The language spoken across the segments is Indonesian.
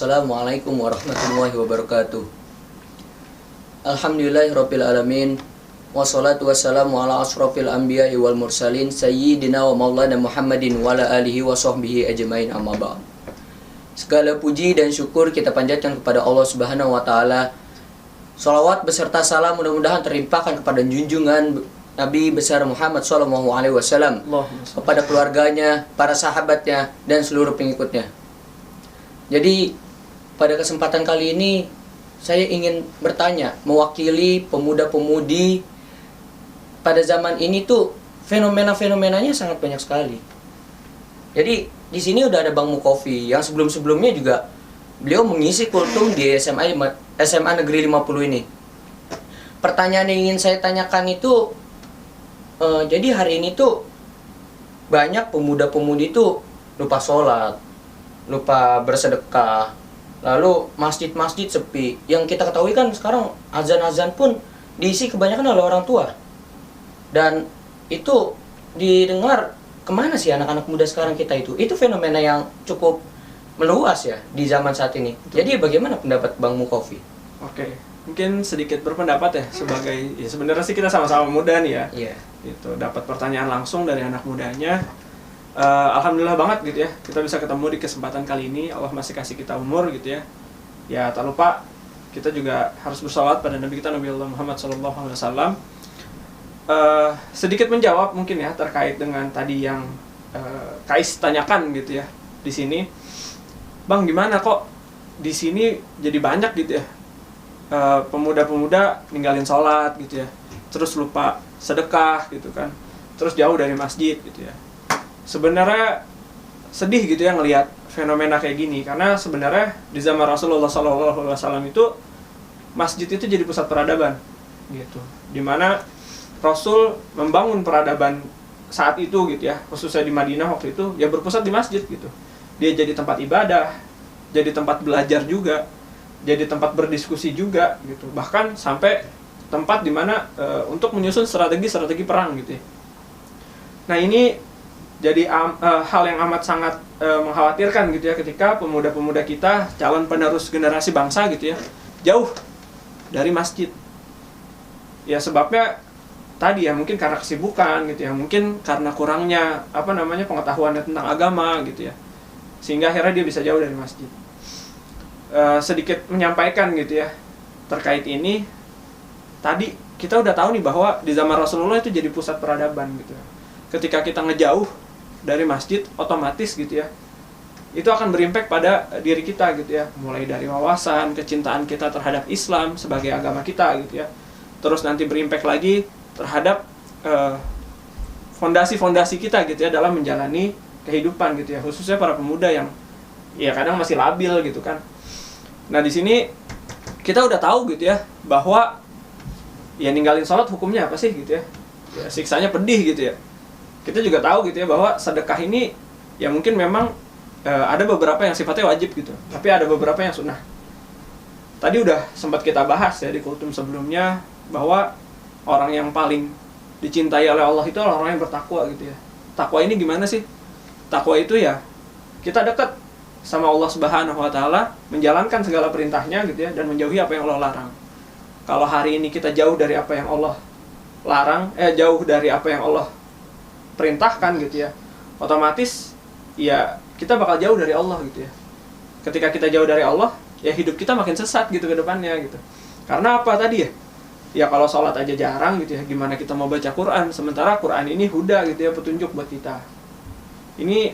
Assalamualaikum warahmatullahi wabarakatuh. Alhamdulillahirabbil alamin. Wassalatu wassalamu ala asrofil anbiya'i wal mursalin sayyidina wa maulana Muhammadin wa ala alihi wa sahbihi ajmain, amma ba'd. Segala puji dan syukur kita panjatkan kepada Allah Subhanahu wa taala. Salawat beserta salam mudah-mudahan terlimpahkan kepada junjungan Nabi besar Muhammad sallallahu alaihi wasallam, kepada keluarganya, para sahabatnya dan seluruh pengikutnya. Jadi pada kesempatan kali ini saya ingin bertanya, mewakili pemuda-pemudi pada zaman ini tuh fenomena-fenomenanya sangat banyak sekali. Jadi di sini udah ada Bang Mukofi yang sebelum-sebelumnya juga beliau mengisi kultum di SMA Negeri 50 ini. Pertanyaan yang ingin saya tanyakan itu, jadi hari ini tuh banyak pemuda-pemudi tuh lupa sholat, lupa bersedekah, lalu masjid-masjid sepi. Yang kita ketahui kan sekarang azan-azan pun diisi kebanyakan oleh orang tua. Dan itu didengar, kemana sih anak-anak muda sekarang kita itu? Itu fenomena yang cukup meluas ya di zaman saat ini. Jadi bagaimana pendapat Bang Mukofi? Oke, mungkin sedikit berpendapat ya sebagai, ya sebenarnya sih kita sama-sama muda nih ya. Iya. Itu dapat pertanyaan langsung dari anak mudanya. Alhamdulillah banget gitu ya, kita bisa ketemu di kesempatan kali ini. Allah masih kasih kita umur gitu ya. Ya tak lupa kita juga harus bersalawat pada Nabi kita, Nabi Allah Muhammad SAW. Sedikit menjawab mungkin ya terkait dengan tadi yang Kais tanyakan gitu ya di sini. Bang, gimana kok di sini jadi banyak gitu ya pemuda-pemuda ninggalin sholat gitu ya, terus lupa sedekah gitu kan, terus jauh dari masjid gitu ya. Sebenarnya sedih gitu ya ngelihat fenomena kayak gini, karena sebenarnya di zaman Rasulullah SAW itu masjid itu jadi pusat peradaban gitu, dimana Rasul membangun peradaban saat itu gitu ya, khususnya di Madinah waktu itu ya berpusat di masjid gitu. Dia jadi tempat ibadah, jadi tempat belajar juga, jadi tempat berdiskusi juga gitu, bahkan sampai tempat dimana untuk menyusun strategi perang gitu ya. Nah ini jadi hal yang amat sangat mengkhawatirkan gitu ya, ketika pemuda-pemuda kita, calon penerus generasi bangsa gitu ya, jauh dari masjid. Ya sebabnya tadi ya, mungkin karena kesibukan gitu ya, mungkin karena kurangnya pengetahuannya tentang agama gitu ya, sehingga akhirnya dia bisa jauh dari masjid. Sedikit menyampaikan gitu ya terkait ini, tadi kita udah tahu nih bahwa di zaman Rasulullah itu jadi pusat peradaban gitu ya. Ketika kita ngejauh dari masjid, otomatis gitu ya, itu akan berimpact pada diri kita gitu ya, mulai dari wawasan, kecintaan kita terhadap Islam sebagai agama kita gitu ya, terus nanti berimpact lagi terhadap fondasi-fondasi kita gitu ya dalam menjalani kehidupan gitu ya, khususnya para pemuda yang ya kadang masih labil gitu kan. Nah di sini kita udah tahu gitu ya bahwa ya ninggalin sholat hukumnya apa sih gitu ya, ya siksanya pedih gitu ya. Kita juga tahu gitu ya bahwa sedekah ini ya mungkin memang ada beberapa yang sifatnya wajib gitu, tapi ada beberapa yang sunnah. Tadi udah sempat kita bahas ya di kultum sebelumnya bahwa orang yang paling dicintai oleh Allah itu orang yang bertakwa gitu ya. Takwa ini gimana sih? Takwa itu ya kita dekat sama Allah Subhanahu wa taala, menjalankan segala perintahnya gitu ya, dan menjauhi apa yang Allah larang. Kalau hari ini kita jauh dari apa yang Allah larang, jauh dari apa yang Allah perintahkan gitu ya, otomatis ya kita bakal jauh dari Allah gitu ya. Ketika kita jauh dari Allah, ya hidup kita makin sesat gitu ke depannya gitu. Karena apa tadi ya? Ya kalau sholat aja jarang gitu ya, gimana kita mau baca Quran? Sementara Quran ini huda gitu ya, petunjuk buat kita. Ini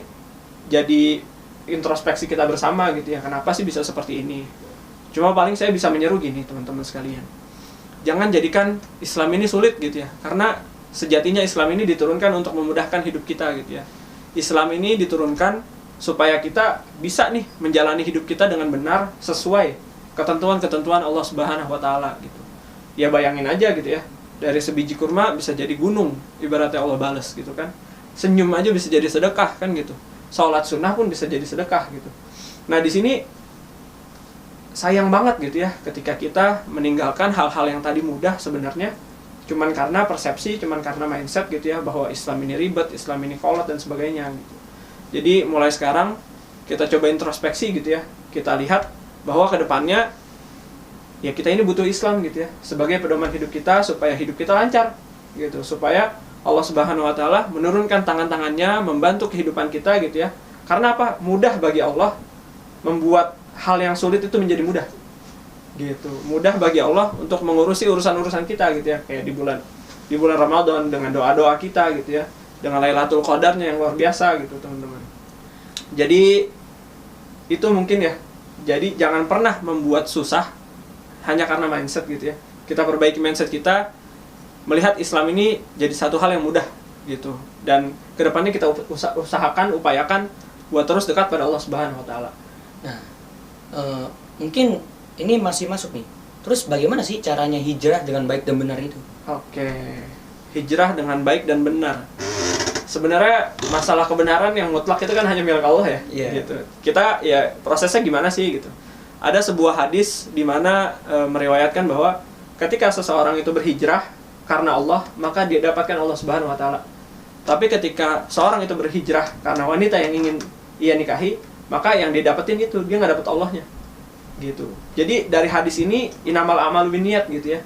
jadi introspeksi kita bersama gitu ya, kenapa sih bisa seperti ini? Cuma paling saya bisa menyeru gini teman-teman sekalian, jangan jadikan Islam ini sulit gitu ya, karena sejatinya Islam ini diturunkan untuk memudahkan hidup kita gitu ya. Islam ini diturunkan supaya kita bisa nih menjalani hidup kita dengan benar sesuai ketentuan-ketentuan Allah Subhanahu wa taala gitu. Ya bayangin aja gitu ya, dari sebiji kurma bisa jadi gunung ibaratnya Allah balas gitu kan. Senyum aja bisa jadi sedekah kan gitu. Sholat sunnah pun bisa jadi sedekah gitu. Nah di sini sayang banget gitu ya ketika kita meninggalkan hal-hal yang tadi mudah sebenarnya, cuman karena persepsi, cuman karena mindset gitu ya, bahwa Islam ini ribet, Islam ini kolot dan sebagainya gitu. Jadi mulai sekarang kita coba introspeksi gitu ya, kita lihat bahwa kedepannya ya kita ini butuh Islam gitu ya sebagai pedoman hidup kita supaya hidup kita lancar gitu, supaya Allah Subhanahu wa taala menurunkan tangan-tangannya membantu kehidupan kita gitu ya. Karena apa? Mudah bagi Allah membuat hal yang sulit itu menjadi mudah. Gitu. Mudah bagi Allah untuk mengurusi urusan-urusan kita gitu ya. Kayak di bulan Ramadan dengan doa-doa kita gitu ya. Dengan Lailatul Qadarnya yang luar biasa gitu, teman-teman. Jadi itu mungkin ya. Jadi jangan pernah membuat susah hanya karena mindset gitu ya. Kita perbaiki mindset kita, melihat Islam ini jadi satu hal yang mudah gitu. Dan kedepannya kita upayakan buat terus dekat pada Allah Subhanahu wa taala. Nah, mungkin ini masih masuk nih. Terus bagaimana sih caranya hijrah dengan baik dan benar itu? Oke. Hijrah dengan baik dan benar. Sebenarnya masalah kebenaran yang mutlak itu kan hanya milik Allah ya. Yeah. Gitu. Kita ya prosesnya gimana sih gitu. Ada sebuah hadis di mana meriwayatkan bahwa ketika seseorang itu berhijrah karena Allah, maka dia dapatkan Allah Subhanahu wa taala. Tapi ketika seorang itu berhijrah karena wanita yang ingin ia nikahi, maka yang dia dapetin itu dia nggak dapet Allahnya. Gitu. Jadi dari hadis ini inamal amalu binniyat gitu ya.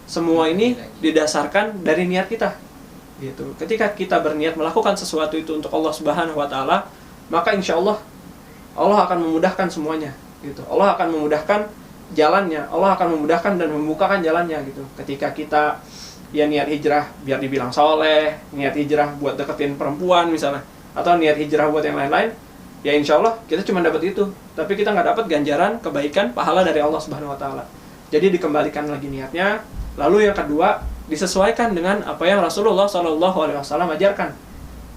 Semua ini didasarkan dari niat kita. Gitu. Ketika kita berniat melakukan sesuatu itu untuk Allah Subhanahu wa taala, maka insya Allah Allah akan memudahkan semuanya. Gitu. Allah akan memudahkan jalannya, Allah akan memudahkan dan membukakan jalannya gitu. Ketika kita ya niat hijrah biar dibilang soleh, niat hijrah buat deketin perempuan misalnya, atau niat hijrah buat yang lain-lain, ya insya Allah kita cuma dapat itu, tapi kita nggak dapat ganjaran, kebaikan, pahala dari Allah Subhanahu wa taala. Jadi dikembalikan lagi niatnya. Lalu yang kedua, disesuaikan dengan apa yang Rasulullah SAW ajarkan.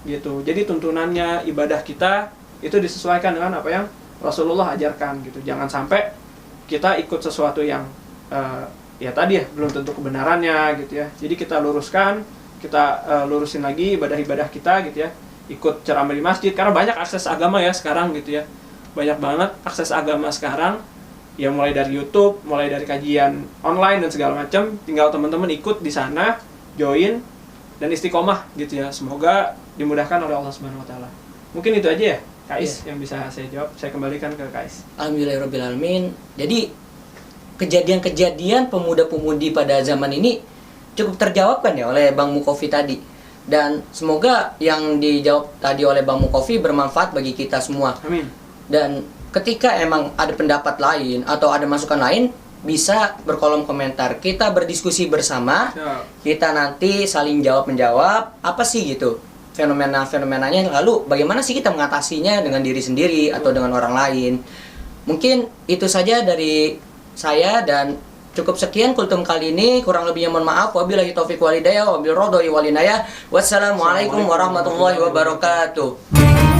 Gitu. Jadi tuntunannya ibadah kita itu disesuaikan dengan apa yang Rasulullah ajarkan gitu. Jangan sampai kita ikut sesuatu yang ya tadi ya belum tentu kebenarannya gitu ya. Jadi kita luruskan, kita lurusin lagi ibadah-ibadah kita gitu ya. Ikut ceramah di masjid karena banyak akses agama ya sekarang gitu ya. Banyak banget akses agama sekarang. Ya mulai dari YouTube, mulai dari kajian online dan segala macam. Tinggal teman-teman ikut di sana, join dan istiqomah gitu ya. Semoga dimudahkan oleh Allah Subhanahu wa taala. Mungkin itu aja ya. Kais yang bisa saya jawab, saya kembalikan ke Kais. Alhamdulillahirabbil alamin. Jadi kejadian-kejadian pemuda-pemudi pada zaman ini cukup terjawabkan ya oleh Bang Mukofi tadi. Dan semoga yang dijawab tadi oleh Bang Mukofi bermanfaat bagi kita semua. Amin. Dan ketika emang ada pendapat lain atau ada masukan lain, bisa berkolom komentar. Kita berdiskusi bersama. Kita nanti saling jawab-menjawab apa sih gitu fenomena-fenomenanya, lalu bagaimana sih kita mengatasinya dengan diri sendiri atau dengan orang lain. Mungkin itu saja dari saya dan cukup sekian kultum kali ini. Kurang lebihnya mohon maaf. Wabillahi taufiq walhidayah wabil rodoi walinayah. Wassalamualaikum warahmatullahi wabarakatuh.